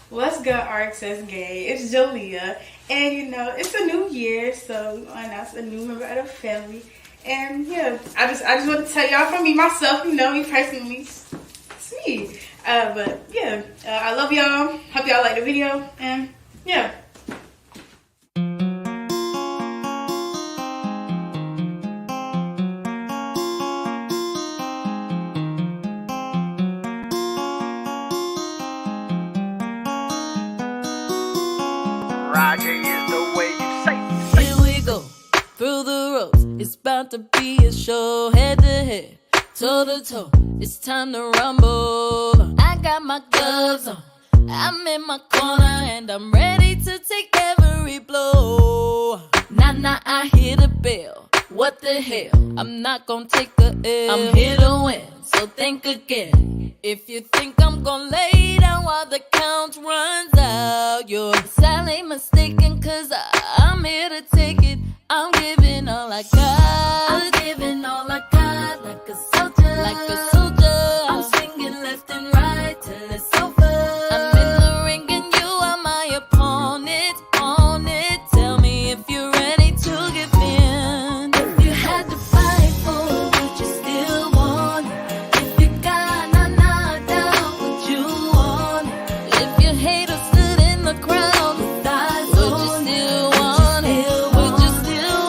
What's good, RXS gang? It's Jolia, and it's a new year, so we gonna announce a new member of the family. And yeah, I just want to tell y'all from me myself, me personally, it's me. But yeah, I love y'all. Hope y'all like the video, and yeah. ROJAY is the way you say. Here we go, through the ropes. It's about to be a show, head to head, toe to toe. It's time to rumble. I got my gloves on, I'm in my corner, and I'm ready to take every blow. Nah, I hear the bell. What the hell? I'm not gonna take a L. I'm here to win, so think again. If you think I'm gonna lay down while the count runs out, you're sadly mistaken, cause I'm here to take it. I'm giving all I got. I'm giving all I got, like a soldier. Like a soldier. I'm swinging left and right till it's over. I'm in the ring and you are my opponent. On it, tell me if you're ready to give in. If you had to fight for, would you still want it? If you got knocked out, would you want it? If your haters stood in the crowd with eyes, would you still want it? Would you still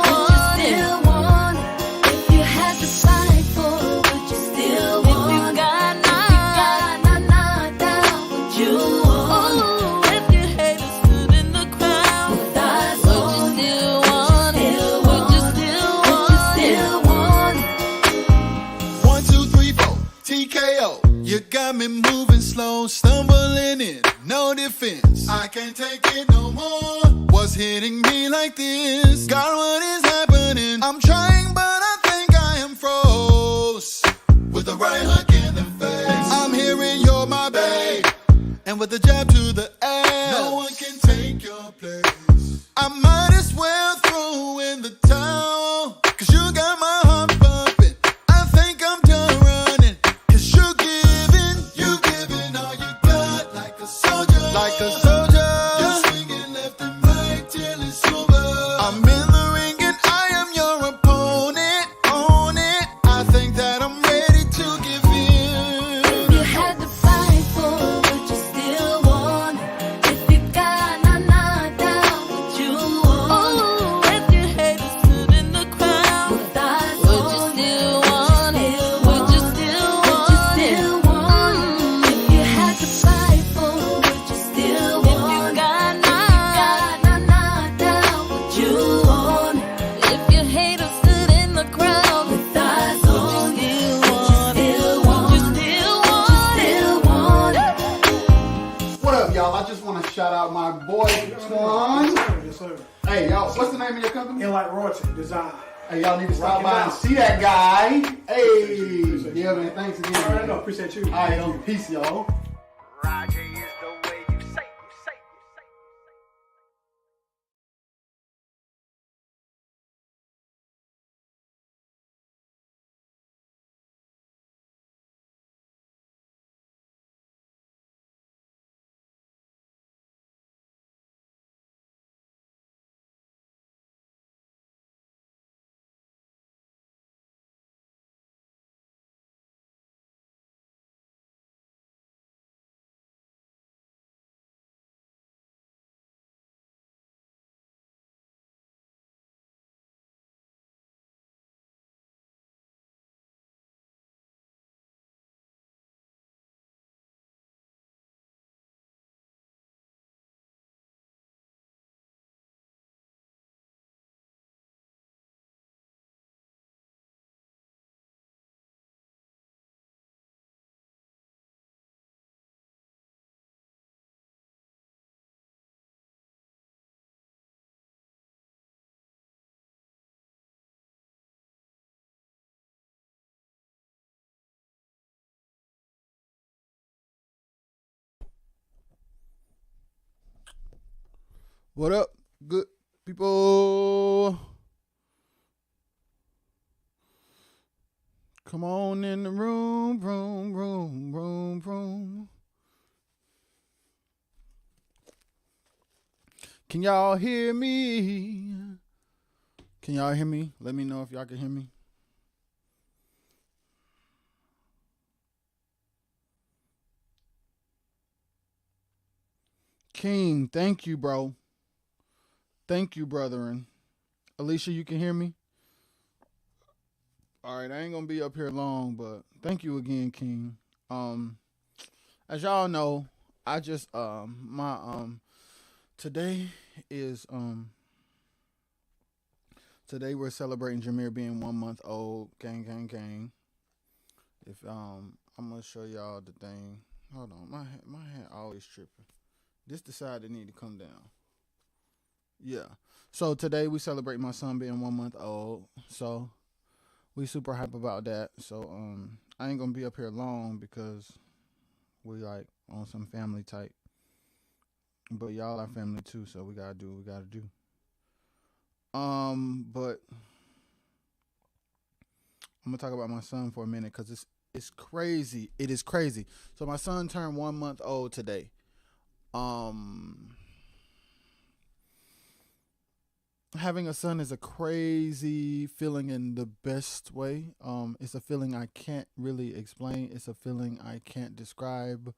want it? If you had to fight for, would you still want it? If you got knocked out, would you want it? If your haters stood in the crowd with eyes, would you still want it? Would you still want it? 1, 2, 3, 4, TKO. You got me moving slow, stumbling in, no defense. I can't take it no more. What's hitting me like this? God, what is happening? I'm trying, but I think I am froze. With the right hook in the face, I'm hearing you're my babe. And with the jab to the ass, no one can take your place. I might as well throw in the towel, cause you got my heart pumping. I think I'm done running, cause you're giving all you got, like a soldier. Like a soldier. You're swinging left and right till it's over. I'm in the ring and I am your opponent. On it, I think that I'm ready to give in. If you had to fight for, would you still want it? If you got knocked out, would you want it? If your haters stood in the crowd with eyes, would you still want it? Would you still want it? If you had to fight for, would you still want it? If you got knocked out, would you want it? If your haters stood in the crowd with eyes, would you still want it? Would you still want it? What up, y'all? I just want to shout out my boy, Twan. Yes, sir. Hey, y'all, what's the name of your company? And like ROJAY design. Hey, y'all need to stop Rock it by and out. see that guy. Hey, Appreciate you. yeah, man, thanks again. All right, man. no, appreciate you. All right, peace, y'all. ROJAY is the way you say. What up, good people? Come on in the room. Can y'all hear me? Can y'all hear me? Let me know if y'all can hear me. King, thank you, bro. Thank you, brethren. Alicia, you can hear me? All right, I ain't gonna be up here long, but thank you again, King. Um, as y'all know, I just my today is today we're celebrating Jameer being 1 month old. Gang, gang, gang. If I'm gonna show y'all the thing. Hold on, my hand always tripping. This the side that need to come down. Yeah. So today we celebrate my son being 1 month old. So we super hype about that. So I ain't gonna be up here long because we like on some family type. But y'all are family too, so we gotta do what we gotta do. But I'm gonna talk about my son for a minute because it's crazy. It is crazy. So my son turned 1 month old today. Having a son is a crazy feeling in the best way. It's a feeling I can't really explain. It's a feeling I can't describe.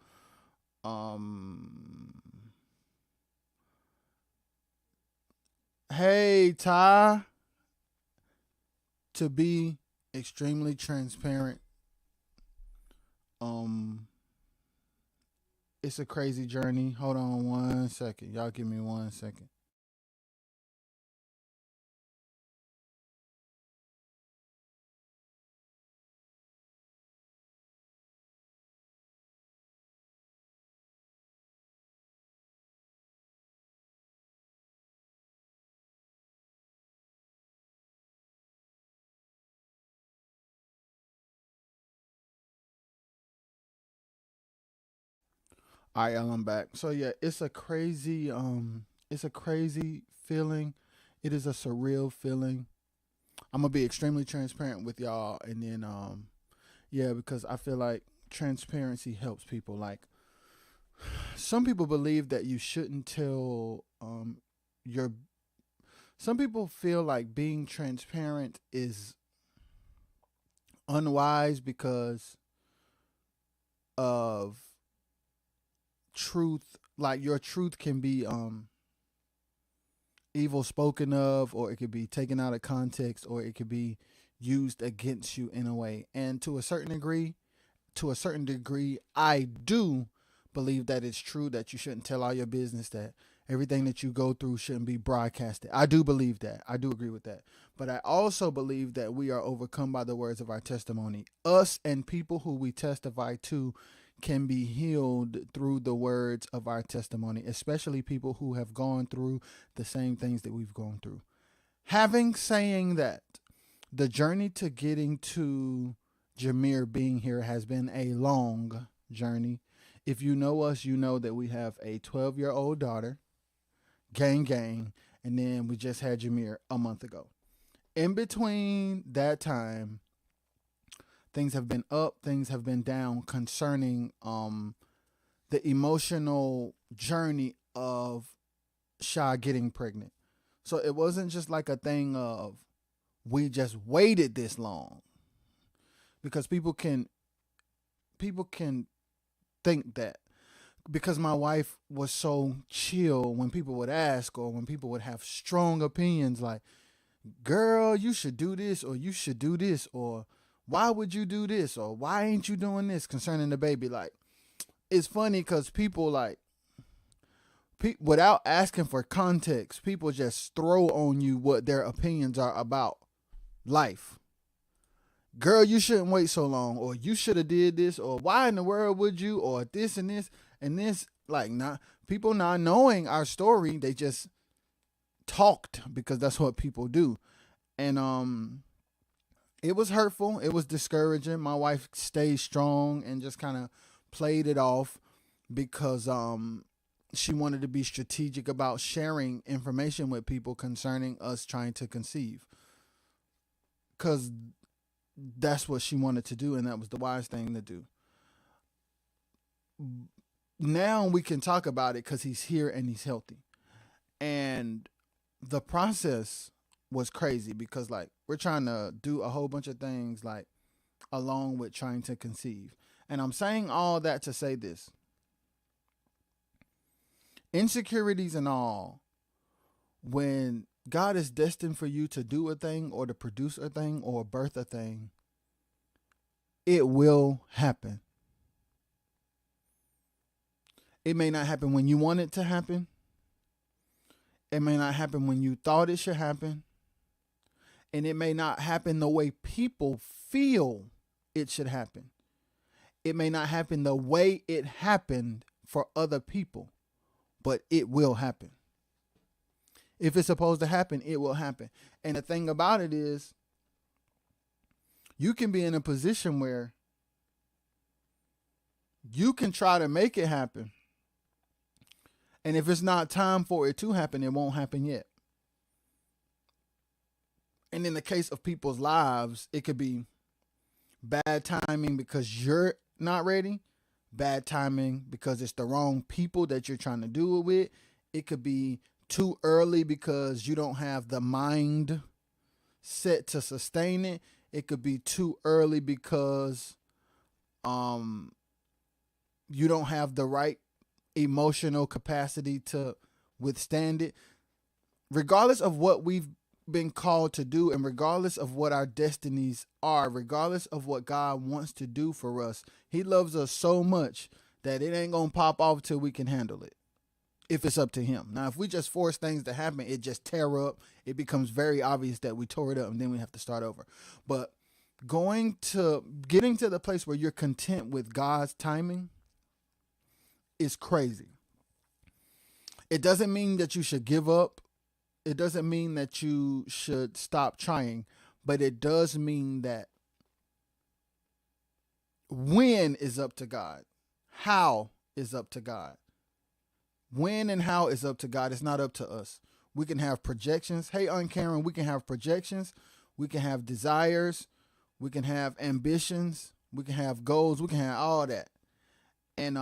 Hey, Ty. To be extremely transparent, um, it's a crazy journey. Hold on 1 second. Y'all give me 1 second. All right, y'all, I'm back. So yeah, it's a crazy feeling. It is a surreal feeling. I'm gonna be extremely transparent with y'all, and then yeah, because I feel like transparency helps people. Like some people believe that you shouldn't tell your. Some people feel like being transparent is unwise because of truth. Like your truth can be evil spoken of, or it could be taken out of context, or it could be used against you in a way. And to a certain degree, I do believe that it's true that you shouldn't tell all your business, that everything that you go through shouldn't be broadcasted. I do believe that. I do agree with that. But I also believe that we are overcome by the words of our testimony. Us and people who we testify to can be healed through the words of our testimony, especially people who have gone through the same things that we've gone through. Having saying that, the journey to getting to Jameer being here has been a long journey. If you know us, you know that we have a 12-year-old daughter, gang gang, and then we just had Jameer a month ago. In between that time, things have been up, things have been down concerning the emotional journey of SHIY getting pregnant. So it wasn't just like a thing of we just waited this long, because people can think that because my wife was so chill when people would ask, or when people would have strong opinions like, girl, you should do this, or you should do this, or why would you do this, or why ain't you doing this concerning the baby. Like, it's funny because people like without asking for context, people just throw on you what their opinions are about life. Girl, you shouldn't wait so long, or you should have did this, or why in the world would you, or this and this and this. Like, not people not knowing our story, they just talked because that's what people do. And it was hurtful, it was discouraging. My wife stayed strong and just kind of played it off because she wanted to be strategic about sharing information with people concerning us trying to conceive, because that's what she wanted to do, and that was the wise thing to do. Now we can talk about it because he's here and he's healthy. And the process was crazy because like we're trying to do a whole bunch of things like along with trying to conceive. And I'm saying all that to say this. Insecurities and all, when God is destined for you to do a thing or to produce a thing or birth a thing, it will happen. It may not happen when you want it to happen. It may not happen when you thought it should happen. And it may not happen the way people feel it should happen. It may not happen the way it happened for other people, but it will happen. If it's supposed to happen, it will happen. And the thing about it is, you can be in a position where you can try to make it happen. And if it's not time for it to happen, it won't happen yet. And in the case of people's lives, it could be bad timing because you're not ready, bad timing because it's the wrong people that you're trying to do it with. It could be too early because you don't have the mind set to sustain it. It could be too early because you don't have the right emotional capacity to withstand it. Regardless of what we've been called to do, and regardless of what our destinies are, regardless of what God wants to do for us, He loves us so much that it ain't gonna pop off till we can handle it, if it's up to Him. Now, if we just force things to happen, it just tear up. It becomes very obvious that we tore it up, and then we have to start over. But getting to the place where you're content with God's timing is crazy. It doesn't mean that you should give up. It doesn't mean that you should stop trying, but it does mean that when is up to God. How is up to God. When and how is up to God. It's not up to us. We can have projections. Hey, Aunt Karen, we can have projections. We can have desires. We can have ambitions. We can have goals. We can have all that. And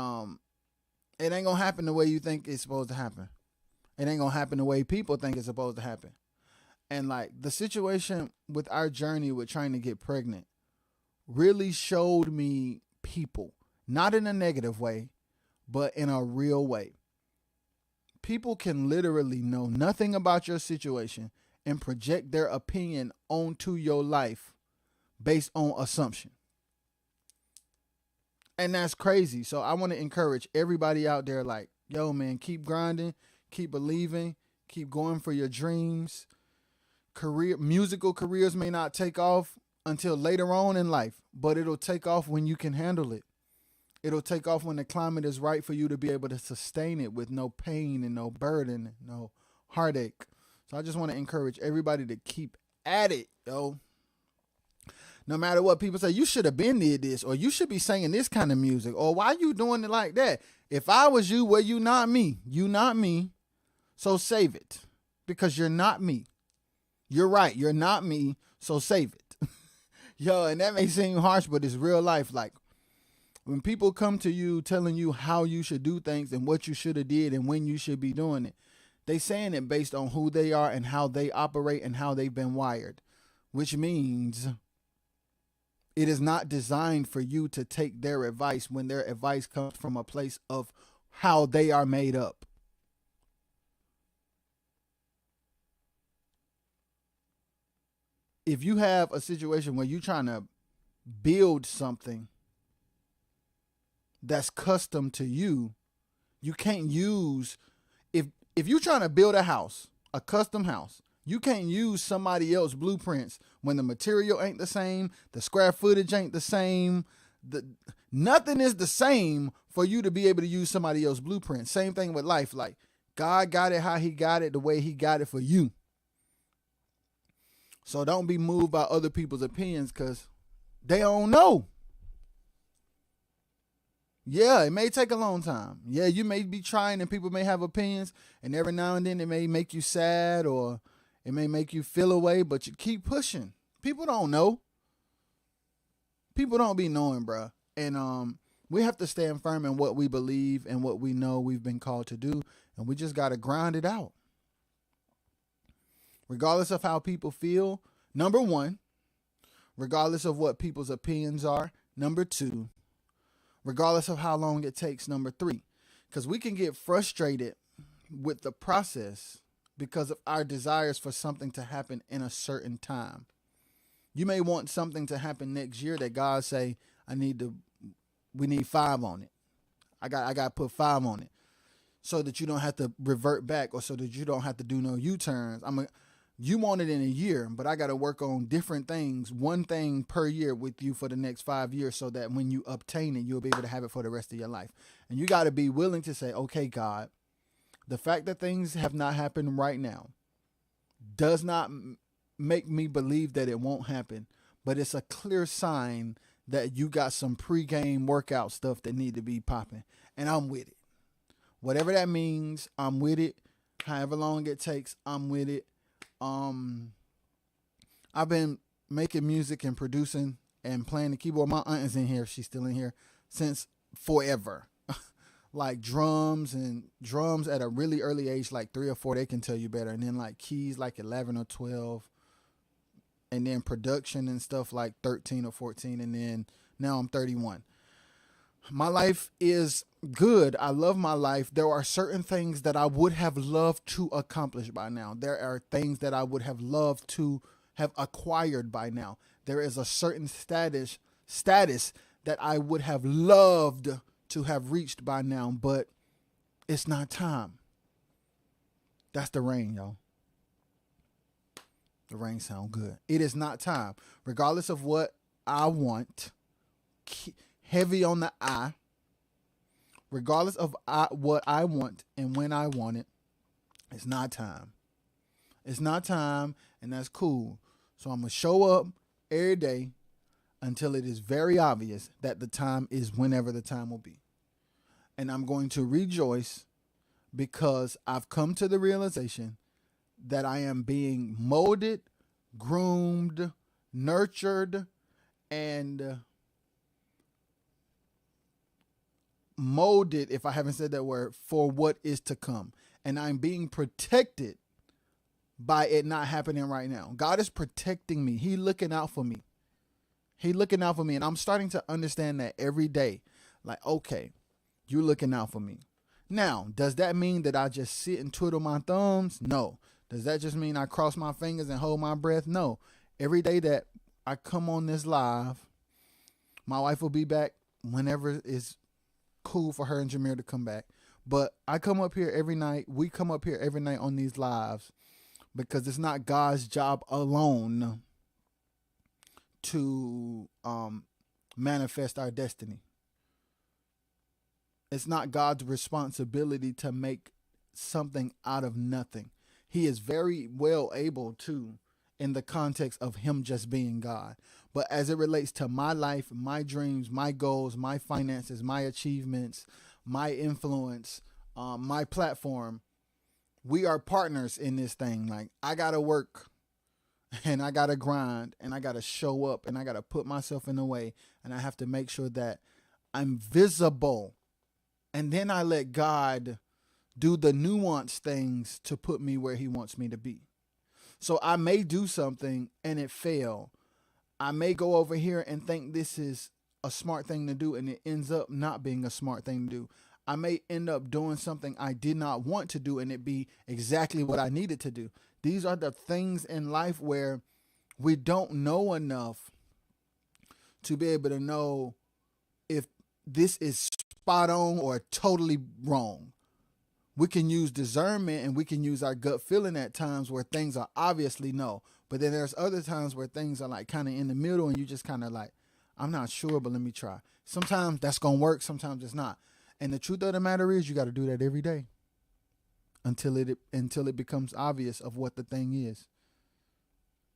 it ain't gonna happen the way you think it's supposed to happen. It ain't gonna happen the way people think it's supposed to happen. And like the situation with our journey with trying to get pregnant really showed me people, not in a negative way, but in a real way. People can literally know nothing about your situation and project their opinion onto your life based on assumption. And that's crazy. So I want to encourage everybody out there like, yo, man, keep grinding, keep believing, keep going for your dreams. Musical careers may not take off until later on in life, but it'll take off when you can handle it. It'll take off when the climate is right for you to be able to sustain it with no pain and no burden, no heartache. So I just want to encourage everybody to keep at it, yo. No matter what people say, you should have been did this, or you should be singing this kind of music, or why you doing it like that? If I was you, well, you not me. You not me. So save it, because you're not me. You're right. You're not me. So save it. Yo, and that may seem harsh, but it's real life. Like when people come to you telling you how you should do things and what you should have did and when you should be doing it, they saying it based on who they are and how they operate and how they've been wired, which means it is not designed for you to take their advice when their advice comes from a place of how they are made up. If you have a situation where you're trying to build something that's custom to you, you can't use, if you're trying to build a house, a custom house, you can't use somebody else's blueprints when the material ain't the same, the square footage ain't the same, nothing is the same for you to be able to use somebody else's blueprint. Same thing with life. Like God got it how He got it, the way He got it for you. So don't be moved by other people's opinions because they don't know. Yeah, it may take a long time. Yeah, you may be trying and people may have opinions, and every now and then it may make you sad or it may make you feel away, but you keep pushing. People don't know. People don't be knowing, bruh. And we have to stand firm in what we believe and what we know we've been called to do, and we just got to grind it out. Regardless of how people feel, number one, regardless of what people's opinions are, number two, regardless of how long it takes, number three. Because we can get frustrated with the process because of our desires for something to happen in a certain time. You may want something to happen next year that God say, we need 5 on it. I got to put 5 on it so that you don't have to revert back or so that you don't have to do no U-turns. You want it in a year, but I got to work on different things, one thing per year with you for the next 5 years so that when you obtain it, you'll be able to have it for the rest of your life. And you got to be willing to say, okay, God, the fact that things have not happened right now does not make me believe that it won't happen, but it's a clear sign that you got some pre-game workout stuff that need to be popping, and I'm with it. Whatever that means, I'm with it. However long it takes, I'm with it. I've been making music and producing and playing the keyboard. My aunt is in here. She's still in here since forever. Like drums at a really early age, like 3 or 4, they can tell you better. And then like keys, like 11 or 12. And then production and stuff like 13 or 14. And then now I'm 31. My life is good. I love my life. There are certain things that I would have loved to accomplish by now. There are things that I would have loved to have acquired by now. There is a certain status that I would have loved to have reached by now, but it's not time. That's the rain, y'all. The rain sound good. It is not time. Regardless of what I want, heavy on the I, regardless of what I want and when I want it, it's not time. It's not time, and that's cool. So I'm going to show up every day until it is very obvious that the time is whenever the time will be. And I'm going to rejoice because I've come to the realization that I am being molded, groomed, nurtured, and molded, if I haven't said that word, for what is to come. And I'm being protected by it not happening right now. God is protecting me. He's looking out for me. He's looking out for me. And I'm starting to understand that every day. Like, okay, you're looking out for me. Now, does that mean that I just sit and twiddle my thumbs? No. Does that just mean I cross my fingers and hold my breath? No. Every day that I come on this live, my wife will be back whenever it's cool for her and Jameer to come back. But I come up here every night. We come up here every night on these lives because it's not God's job alone to manifest our destiny. It's not God's responsibility to make something out of nothing. He is very well able to, in the context of him just being God. But as it relates to my life, my dreams, my goals, my finances, my achievements, my influence, my platform, we are partners in this thing. Like, I got to work and I got to grind and I got to show up and I got to put myself in the way and I have to make sure that I'm visible. And then I let God do the nuanced things to put me where he wants me to be. So I may do something and it fail. I may go over here and think this is a smart thing to do and it ends up not being a smart thing to do. I may end up doing something I did not want to do and it be exactly what I needed to do. These are the things in life where we don't know enough to be able to know if this is spot on or totally wrong. We can use discernment and we can use our gut feeling at times where things are obviously no. But then there's other times where things are like kind of in the middle and you just kind of like, I'm not sure, but let me try. Sometimes that's going to work. Sometimes it's not. And the truth of the matter is you got to do that every day until it becomes obvious of what the thing is.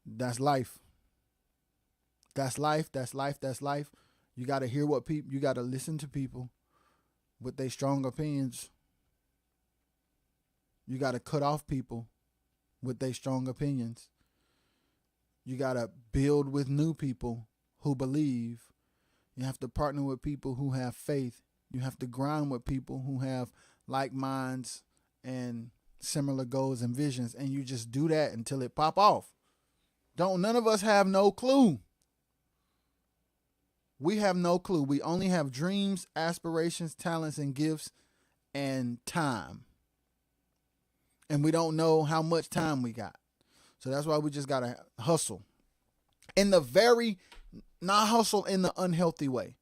That's life. That's life. That's life. That's life. You got to hear what people, you got to listen to people with their strong opinions. You got to cut off people with their strong opinions. You got to build with new people who believe. You have to partner with people who have faith. You have to grind with people who have like minds and similar goals and visions, and you just do that until it pop off. Don't none of us have no clue. We have no clue. We only have dreams, aspirations, talents, and gifts, and time. And we don't know how much time we got. So that's why we just gotta hustle. Not hustle in the unhealthy way,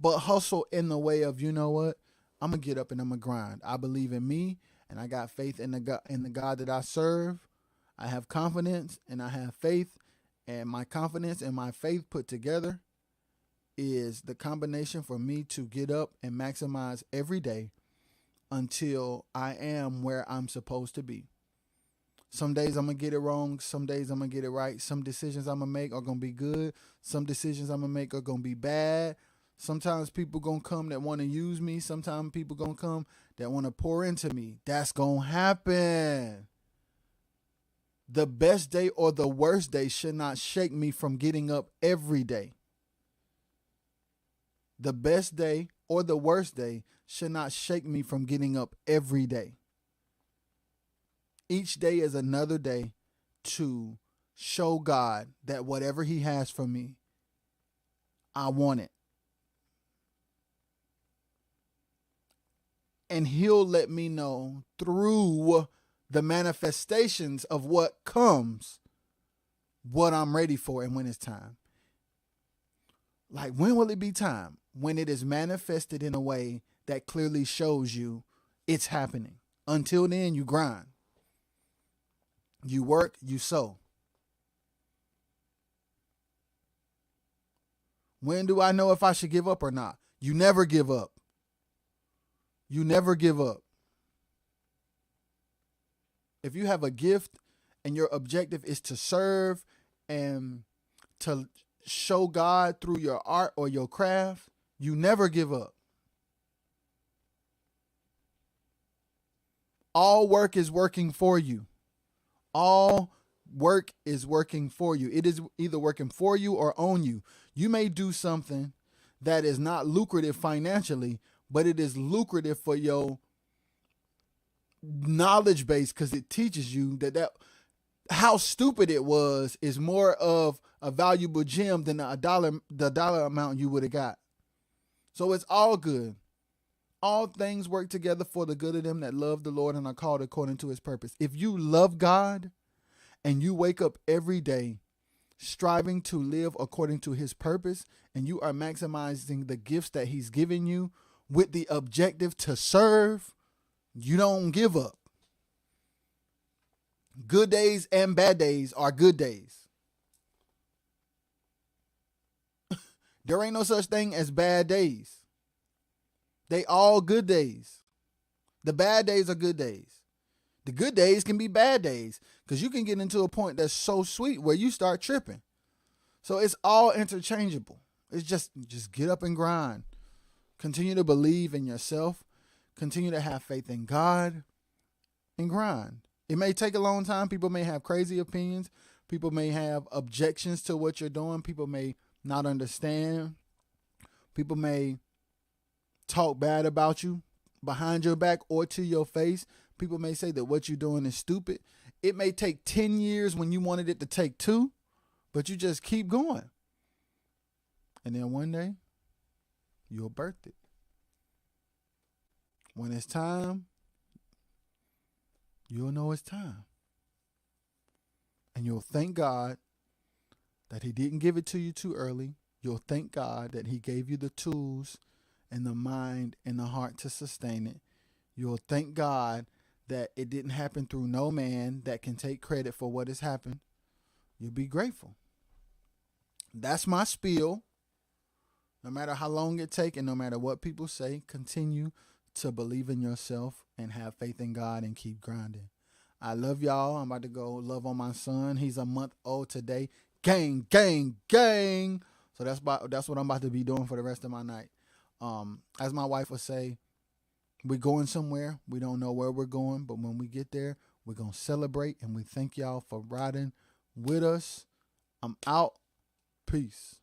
but hustle in the way of, you know what? I'm gonna get up and I'm gonna grind. I believe in me, and I got faith in the God that I serve. I have confidence and I have faith, and my confidence and my faith put together is the combination for me to get up and maximize every day until I am where I'm supposed to be. Some days I'm going to get it wrong. Some days I'm going to get it right. Some decisions I'm going to make are going to be good. Some decisions I'm going to make are going to be bad. Sometimes people going to come that want to use me. Sometimes people going to come that want to pour into me. That's going to happen. The best day or the worst day should not shake me from getting up every day. The best day or the worst day should not shake me from getting up every day. Each day is another day to show God that whatever he has for me, I want it. And he'll let me know through the manifestations of what comes, what I'm ready for and when it's time. Like, when will it be time? When it is manifested in a way that clearly shows you it's happening. Until then, you grind. You work, you sow. When do I know if I should give up or not? You never give up. You never give up. If you have a gift and your objective is to serve and to show God through your art or your craft, you never give up. All work is working for you. All work is working for you. It is either working for you or on you. You may do something that is not lucrative financially, but it is lucrative for your knowledge base because it teaches you that how stupid it was is more of a valuable gem than the dollar amount you would have got. So it's all good. All things work together for the good of them that love the Lord and are called according to his purpose. If you love God and you wake up every day striving to live according to his purpose, and you are maximizing the gifts that he's given you with the objective to serve, you don't give up. Good days and bad days are good days. There ain't no such thing as bad days. They all good days. The bad days are good days. The good days can be bad days because you can get into a point that's so sweet where you start tripping. So it's all interchangeable. It's just get up and grind. Continue to believe in yourself. Continue to have faith in God and grind. It may take a long time. People may have crazy opinions. People may have objections to what you're doing. People may not understand. People may talk bad about you behind your back or to your face. People may say that what you're doing is stupid. It may take 10 years when you wanted it to take 2, but you just keep going. And then one day, you'll birth it. When it's time, you'll know it's time. And you'll thank God that he didn't give it to you too early. You'll thank God that he gave you the tools and the mind and the heart to sustain it. You'll thank God that it didn't happen through no man that can take credit for what has happened. You'll be grateful. That's my spiel. No matter how long it takes and no matter what people say, continue to believe in yourself and have faith in God and keep grinding. I love y'all. I'm about to go love on my son. He's a month old today. Gang, gang, gang. So that's what I'm about to be doing for the rest of my night. As my wife would say, we're going somewhere. We don't know where we're going, but when we get there, we're going to celebrate, and we thank y'all for riding with us. I'm out. Peace.